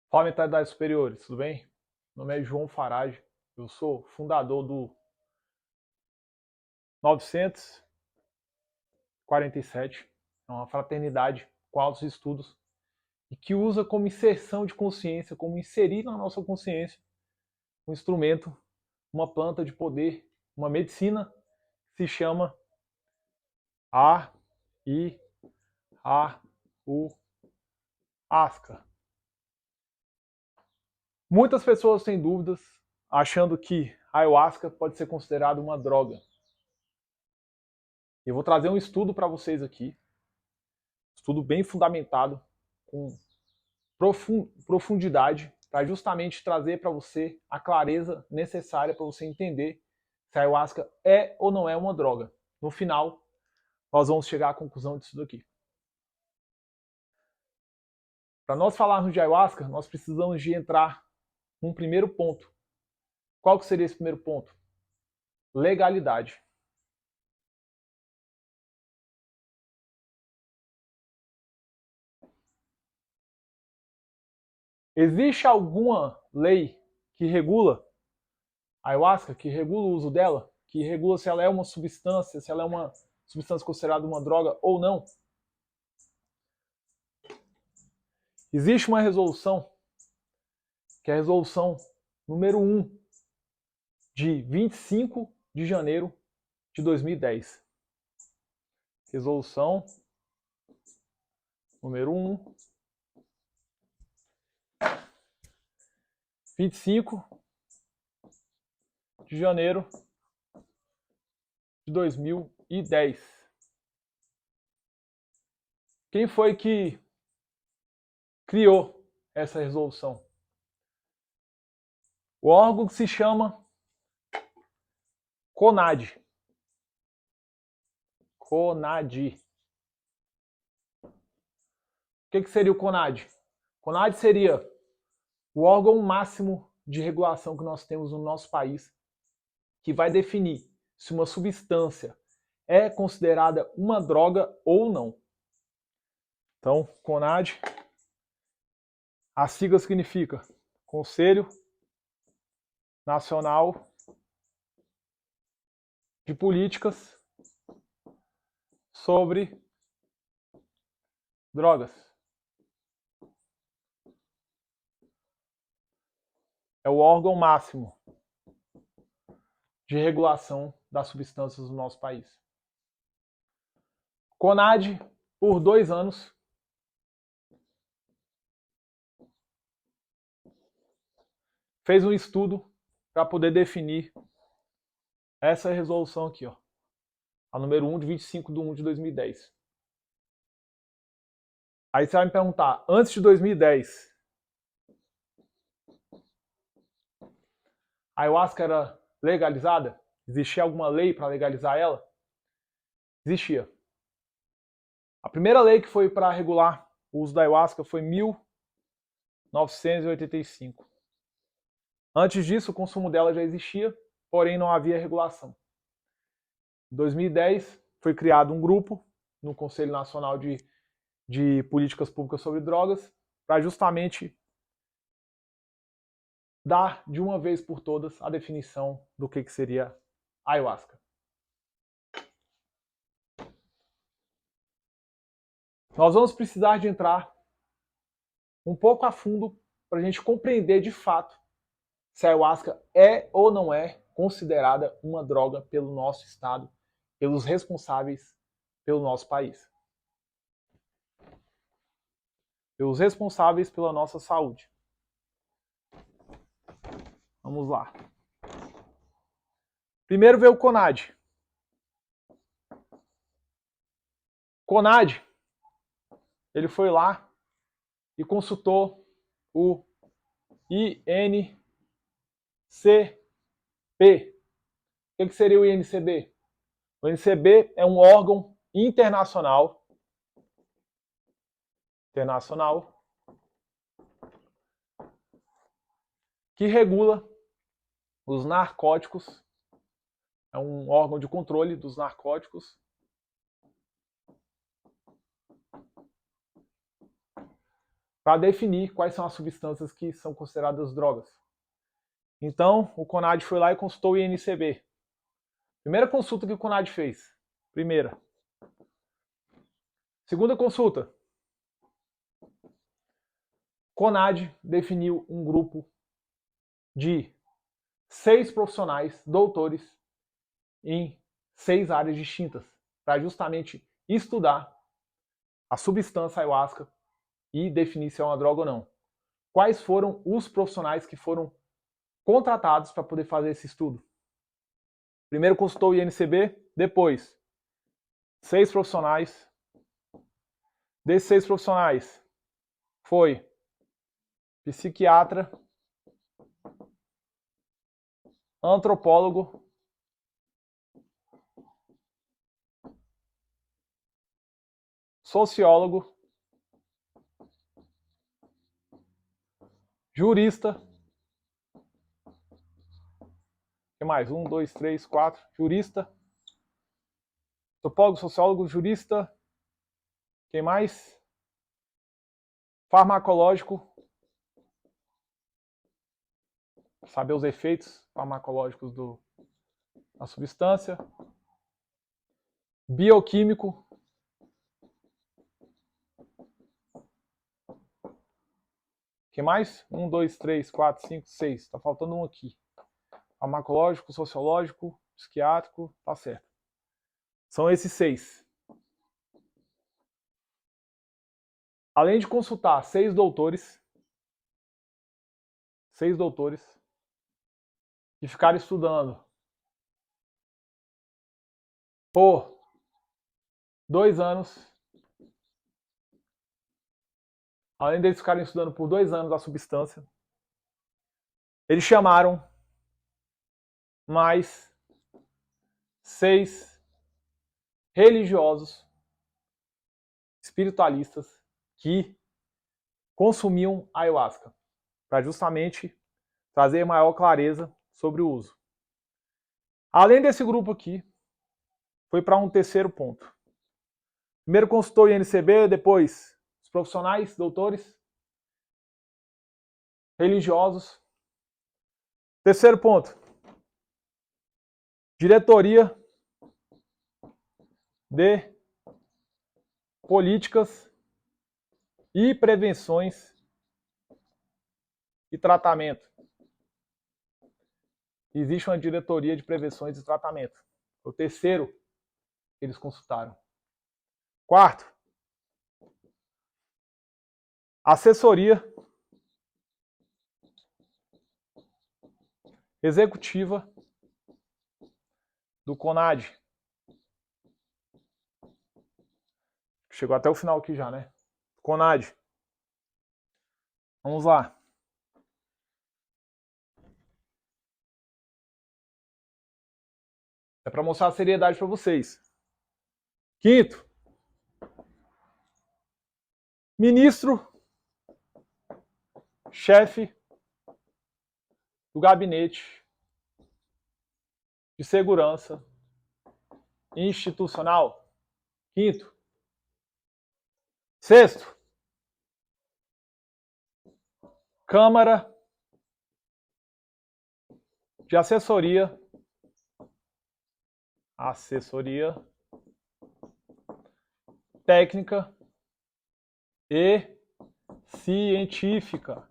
Fala, mentalidades superiores, tudo bem? Meu nome é João Farage, eu sou fundador do 947, é uma fraternidade com altos estudos e que usa como inserção de consciência, como inserir na nossa consciência um instrumento, uma planta de poder, uma medicina que se chama Ayahuasca. Muitas pessoas têm dúvidas, achando que a ayahuasca pode ser considerada uma droga. Eu vou trazer um estudo para vocês aqui, estudo bem fundamentado, com profundidade, para justamente trazer para você a clareza necessária para você entender se a ayahuasca é ou não é uma droga. No final, nós vamos chegar à conclusão disso daqui. Para nós falarmos de ayahuasca, nós precisamos de entrar num primeiro ponto. Qual que seria esse primeiro ponto? Legalidade. Existe alguma lei que regula a ayahuasca, que regula o uso dela, que regula se ela é uma substância, se ela é uma substância considerada uma droga ou não? Existe uma resolução, que é a resolução número 1, de 25 de janeiro de 2010. Resolução número 1, 25 de janeiro de 2010. Quem foi que criou essa resolução? O órgão que se chama CONAD. CONAD. O que seria o CONAD? CONAD seria o órgão máximo de regulação que nós temos no nosso país, que vai definir se uma substância é considerada uma droga ou não. Então, CONAD, a sigla significa Conselho Nacional de Políticas sobre Drogas. É o órgão máximo de regulação das substâncias do nosso país. CONAD, por 2 anos, fez um estudo para poder definir essa resolução aqui, ó, a número 1 de 25 de 1 de 2010. Aí você vai me perguntar, antes de 2010, a ayahuasca era legalizada? Existia alguma lei para legalizar ela? Existia. A primeira lei que foi para regular o uso da ayahuasca foi em 1985. Antes disso, o consumo dela já existia, porém não havia regulação. Em 2010, foi criado um grupo no Conselho Nacional de Políticas Públicas sobre Drogas para justamente dar de uma vez por todas a definição do que seria a ayahuasca. Nós vamos precisar de entrar um pouco a fundo para a gente compreender de fato se a ayahuasca é ou não é considerada uma droga pelo nosso estado, pelos responsáveis pelo nosso país, pelos responsáveis pela nossa saúde. Vamos lá. Primeiro veio o CONAD. CONAD, ele foi lá e consultou o INCB. O que seria o INCB? O INCB é um órgão internacional que regula os narcóticos, é um órgão de controle dos narcóticos para definir quais são as substâncias que são consideradas drogas. Então, o CONAD foi lá e consultou o INCB. Primeira consulta que o CONAD fez. Primeira. Segunda consulta. CONAD definiu um grupo de 6 profissionais, doutores, em 6 áreas distintas, para justamente estudar a substância ayahuasca e definir se é uma droga ou não. Quais foram os profissionais que foram contratados para poder fazer esse estudo? Primeiro consultou o INCB, depois 6 profissionais. Desses 6 profissionais, foi psiquiatra, antropólogo, sociólogo, jurista. O que mais? 1, 2, 3, 4. Jurista, antropólogo, sociólogo, jurista. Quem mais? Farmacológico. Saber os efeitos farmacológicos da substância. Bioquímico. Quem mais? 1, 2, 3, 4, 5, 6. Tá faltando um aqui. Farmacológico, sociológico, psiquiátrico. Tá certo. São esses 6. Além de consultar 6 doutores que ficaram estudando por 2 anos, além deles ficarem estudando por 2 anos a substância, eles chamaram mais 6 religiosos espiritualistas que consumiam ayahuasca, para justamente trazer maior clareza sobre o uso. Além desse grupo aqui, foi para um terceiro ponto. Primeiro consultou o INCB, depois os profissionais, doutores, religiosos. Terceiro ponto, diretoria de políticas e prevenções e tratamento. Existe uma diretoria de prevenções e tratamento. O terceiro que eles consultaram. Quarto, assessoria executiva do CONAD. Chegou até o final aqui já, né? CONAD. Vamos lá. É para mostrar a seriedade para vocês. Quinto, ministro, chefe do gabinete de segurança institucional. Quinto. Sexto, Câmara de Assessoria técnica e científica.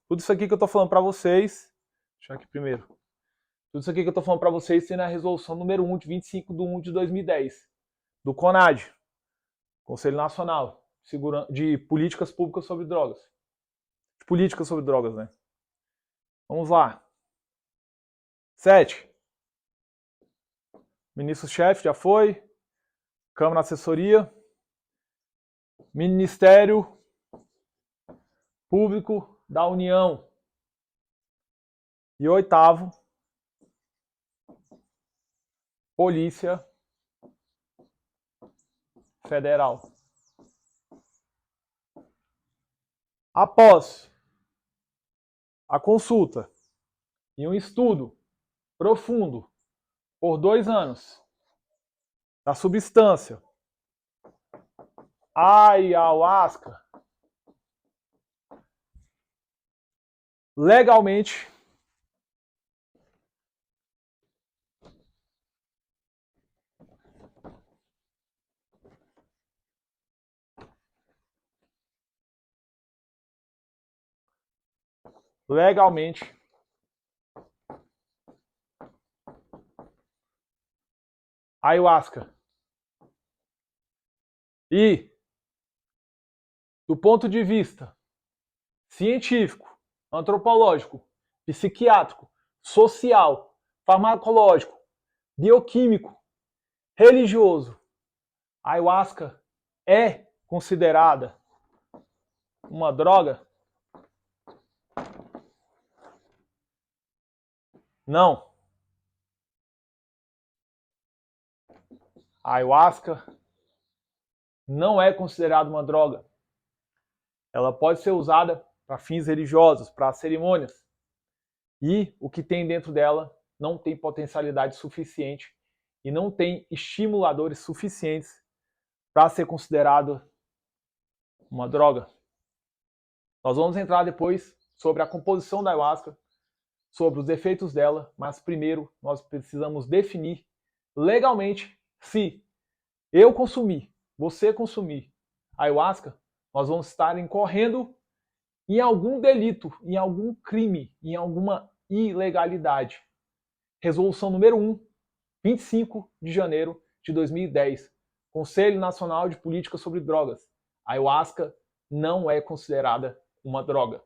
Tudo isso aqui que eu estou falando para vocês, deixa eu aqui primeiro. Tudo isso aqui que eu estou falando para vocês tem na resolução número 1 de 25 de 1 de 2010, do CONAD, Conselho Nacional de Políticas Públicas sobre Drogas. De políticas sobre drogas, né? Vamos lá. 7. Ministro-chefe já foi. Câmara de Assessoria. Ministério Público da União. E 8º, Polícia Federal. Após a consulta e um estudo profundo por 2 anos da substância Ayahuasca legalmente ayahuasca. E do ponto de vista científico, antropológico, psiquiátrico, social, farmacológico, bioquímico, religioso, a ayahuasca é considerada uma droga? Não. A ayahuasca não é considerada uma droga. Ela pode ser usada para fins religiosos, para cerimônias. E o que tem dentro dela não tem potencialidade suficiente e não tem estimuladores suficientes para ser considerado uma droga. Nós vamos entrar depois sobre a composição da ayahuasca, sobre os efeitos dela, mas primeiro nós precisamos definir legalmente se eu consumir, você consumir ayahuasca, nós vamos estar incorrendo em algum delito, em algum crime, em alguma ilegalidade. Resolução número 1, 25 de janeiro de 2010. Conselho Nacional de Política sobre Drogas. A ayahuasca não é considerada uma droga.